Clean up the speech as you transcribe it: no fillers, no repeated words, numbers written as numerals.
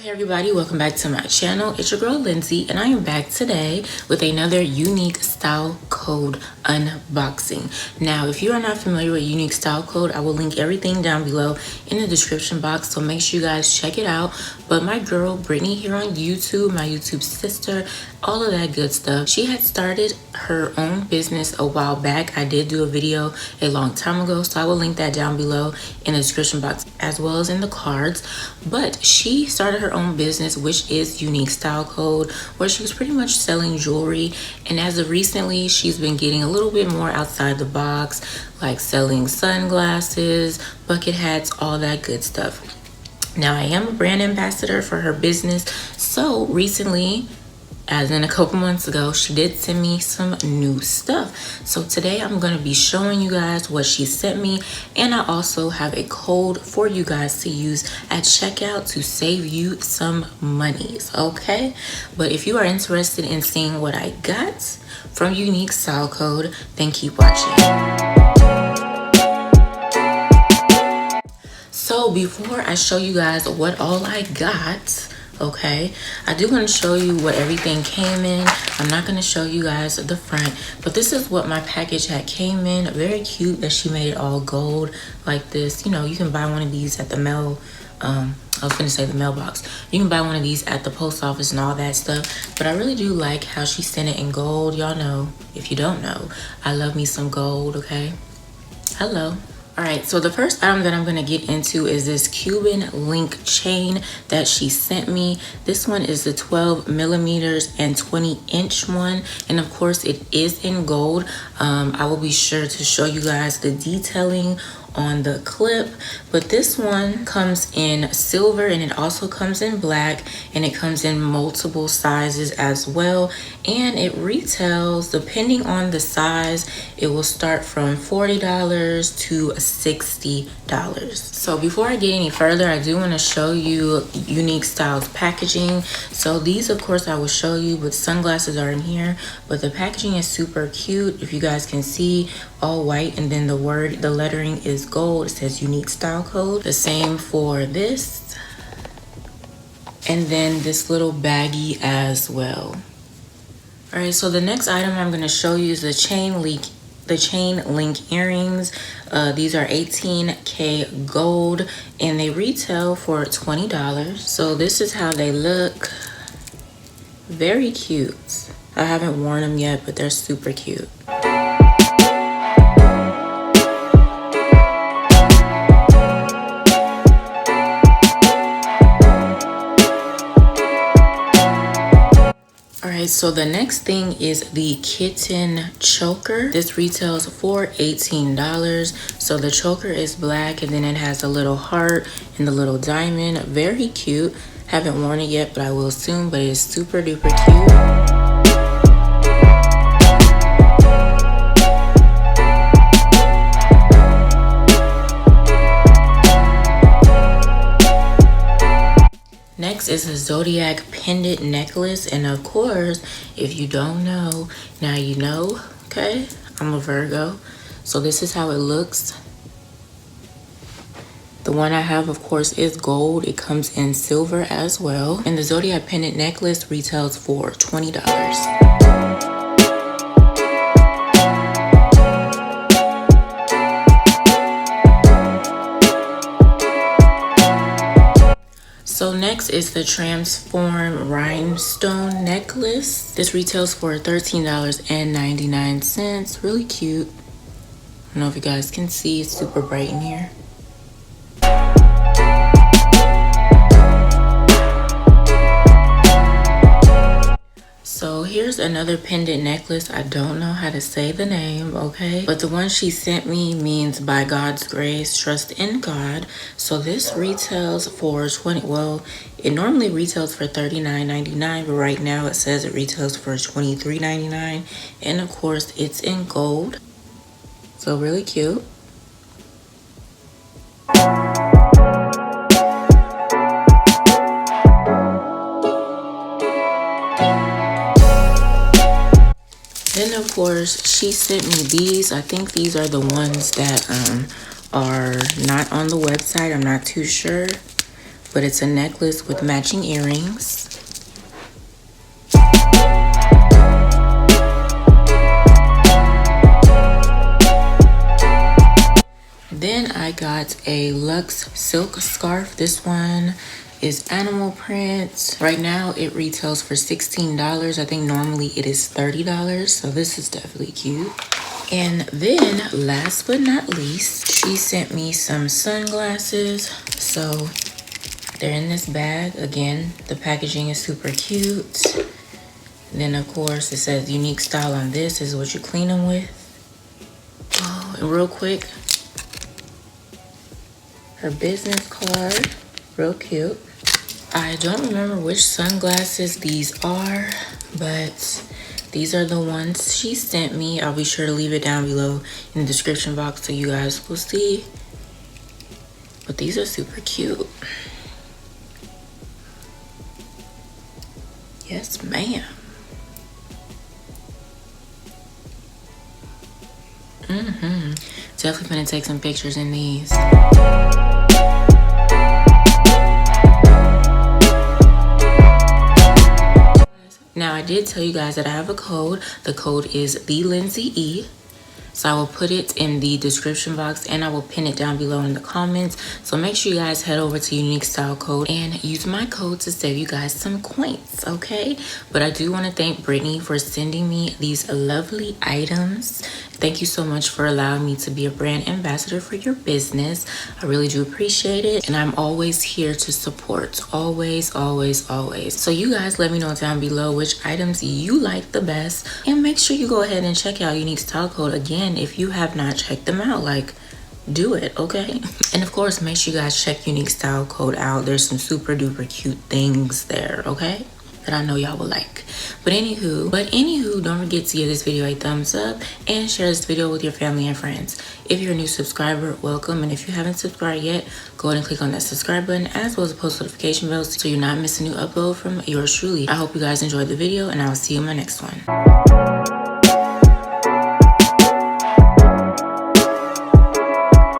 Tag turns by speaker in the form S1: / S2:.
S1: Hey everybody, welcome back to my channel. It's your girl Lindsay and I am back today with another unique style code unboxing. Now if you are not familiar with unique style code, I will link everything down below in the description box, so make sure you guys check it out. But my girl Brittany here on YouTube, my YouTube sister, all of that good stuff, she had started her own business a while back. I did do a video a long time ago, so I will link that down below in the description box as well as in the cards. But she started her own business, which is Unique Style Code, where she was pretty much selling jewelry, and as of recently she's been getting a little bit more outside the box, like selling sunglasses, bucket hats, all that good stuff. Now I am a brand ambassador for her business, so recently, as in a couple months ago, she did send me some new stuff. So today I'm going to be showing you guys what she sent me, and I also have a code for you guys to use at checkout to save you some monies, okay? But if you are interested in seeing what I got from Unique Style Code, then keep watching. So before I show you guys what all I got, okay, I do want to show you what everything came in. I'm not going to show you guys the front, but this is what my package had came in. Very cute that she made it all gold like this. You know, you can buy one of these at the mail. I was going to say the mailbox. You can buy one of these at the post office and all that stuff. But I really do like how she sent it in gold. Y'all know, if you don't know, I love me some gold, okay? Hello. All right, so the first item that I'm gonna get into is this Cuban link chain that she sent me. This one is the 12 millimeters and 20-inch one. And of course it is in gold. I will be sure to show you guys the detailing on the clip, but this one comes in silver and it also comes in black, and it comes in multiple sizes as well, and it retails, depending on the size, it will start from $40 to $60. So before I get any further, I do want to show you Unique Style's packaging. So these of course I will show you, but sunglasses are in here, but the packaging is super cute. If you guys can see, all white, and then the lettering is gold. It says Unique Style Code. The same for this, and then this little baggie as well. All right, so the next item I'm going to show you is the chain link earrings. These are 18K gold, and they retail for $20. So this is how they look. Very cute. I haven't worn them yet, but they're super cute. Alright, so the next thing is the Kitten Choker. This retails for $18. So the choker is black, and then it has a little heart and the little diamond. Very cute. Haven't worn it yet, but I will soon, but it is super duper cute. Next is a Zodiac pendant necklace, and of course, if you don't know, now you know, okay? I'm a Virgo, so this is how it looks. The one I have, of course, is gold. It comes in silver as well, and the Zodiac pendant necklace retails for $20. So next is the Transform Rhinestone necklace. This retails for $13.99. Really cute. I don't know if you guys can see, it's super bright in here. So here's another pendant necklace. I don't know how to say the name, okay? But the one she sent me means by God's grace, trust in God. So this retails for well, it normally retails for $39.99, but right now it says it retails for $23.99. And of course it's in gold. So really cute. Then of course she sent me these. I think these are the ones that are not on the website. I'm not too sure, but it's a necklace with matching earrings. Then I got a luxe silk scarf. This one is animal print. Right now it retails for $16. I think normally it is $30, so this is definitely cute. And then last but not least, she sent me some sunglasses. So they're in this bag. Again, the packaging is super cute. Then of course it says unique style on this. This is what you clean them with. Oh, and real quick, her business card, real cute. I don't remember which sunglasses these are, but these are the ones she sent me. I'll be sure to leave it down below in the description box so you guys will see. But these are super cute. Yes, ma'am. Definitely gonna take some pictures in these. Now, I did tell you guys that I have a code. The code is thelindsaye. So I will put it in the description box and I will pin it down below in the comments. So make sure you guys head over to Unique Style Code and use my code to save you guys some coins, okay? But I do want to thank Brittany for sending me these lovely items. Thank you so much for allowing me to be a brand ambassador for your business. I really do appreciate it. And I'm always here to support. Always, always, always. So you guys let me know down below which items you like the best. And make sure you go ahead and check out Unique Style Code again if you have not checked them out. Like, do it, okay? And of course, make sure you guys check Unique Style Code out. There's some super duper cute things there, okay? That I know y'all will like. But anywho, don't forget to give this video a thumbs up and share this video with your family and friends. If you're a new subscriber, welcome. And if you haven't subscribed yet, go ahead and click on that subscribe button as well as the post notification bell so you're not missing a new upload from yours truly. I hope you guys enjoyed the video and I will see you in my next one.